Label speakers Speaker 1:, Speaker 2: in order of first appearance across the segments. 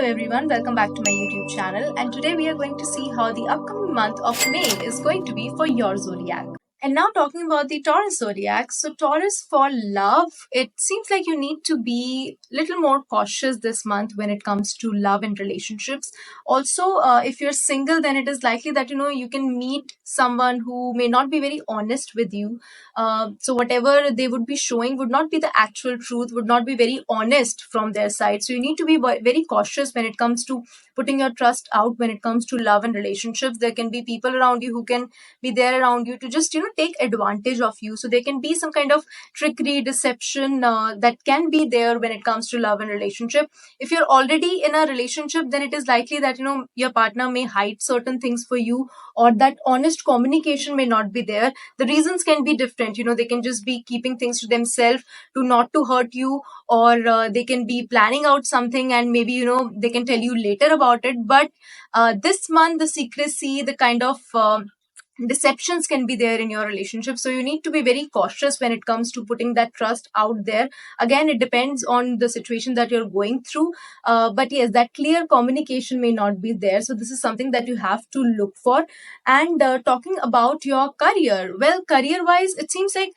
Speaker 1: everyone, welcome back to my YouTube channel, and today we are going to see how the upcoming month of May is going to be for your zodiac. And now talking about the Taurus zodiac. So Taurus, for love, it seems like you need to be a little more cautious this month when it comes to love and relationships. Also, if you're single, then it is likely that you can meet someone who may not be very honest with you. So whatever they would be showing would not be the actual truth, would not be very honest from their side. So you need to be very cautious when it comes to putting your trust out when it comes to love and relationships. There can be people around you who can be there around you to just take advantage of you. So there can be some kind of trickery, deception that can be there when it comes to love and relationship. If you're already in a relationship, then it is likely that your partner may hide certain things for you, or that honest communication may not be there. The reasons can be different. They can just be keeping things to themselves to not to hurt you, or they can be planning out something and maybe they can tell you later about it. But this month, the secrecy, the kind of deceptions can be there in your relationship. So you need to be very cautious when it comes to putting that trust out there. Again, it depends on the situation that you're going through. But yes, that clear communication may not be there. So this is something that you have to look for. And talking about your career, well, career wise, it seems like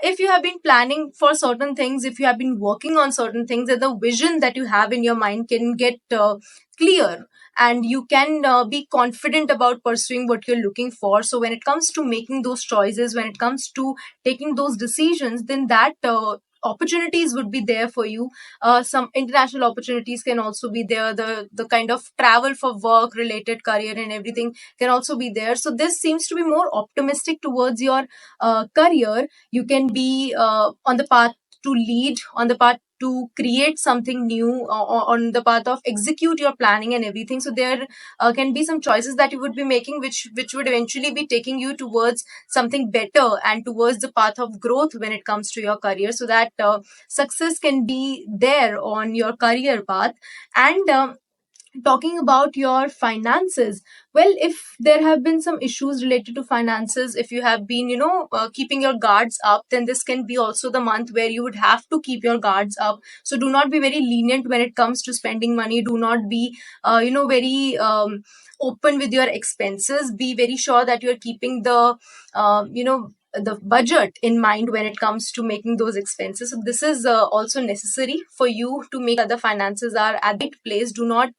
Speaker 1: if you have been planning for certain things, if you have been working on certain things, then the vision that you have in your mind can get clear, and you can be confident about pursuing what you're looking for. So when it comes to making those choices, when it comes to taking those decisions, then that opportunities would be there for you. Some international opportunities can also be there. The kind of travel for work related career and everything can also be there. So this seems to be more optimistic towards your career. You can be on the path to lead, on the path to create something new, on the path of execute your planning and everything. So there can be some choices that you would be making, which would eventually be taking you towards something better and towards the path of growth when it comes to your career, so that success can be there on your career path. And talking about your finances, well, if there have been some issues related to finances, if you have been keeping your guards up, then this can be also the month where you would have to keep your guards up. So do not be very lenient when it comes to spending money. Do not be very open with your expenses. Be very sure that you're keeping the budget in mind when it comes to making those expenses. So this is also necessary for you to make sure that the finances are at the right place. Do not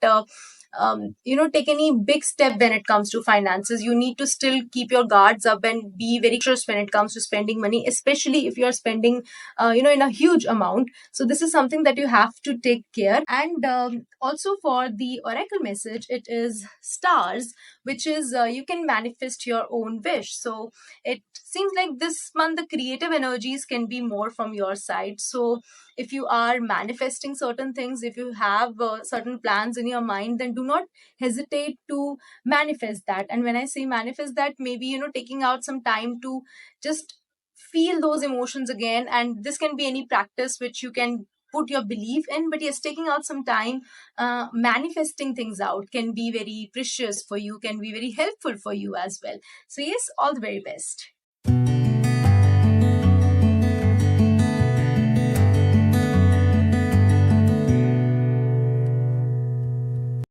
Speaker 1: take any big step when it comes to finances. You need to still keep your guards up and be very cautious when it comes to spending money, especially if you are spending in a huge amount. So this is something that you have to take care. And also for the oracle message, it is stars, which is you can manifest your own wish. So it seems like this month the creative energies can be more from your side. So if you are manifesting certain things, if you have certain plans in your mind, then do not hesitate to manifest that. And when I say manifest that, maybe taking out some time to just feel those emotions again. And this can be any practice which you can put your belief in. But yes, taking out some time, manifesting things out can be very precious for you, can be very helpful for you as well. So yes, all the very best.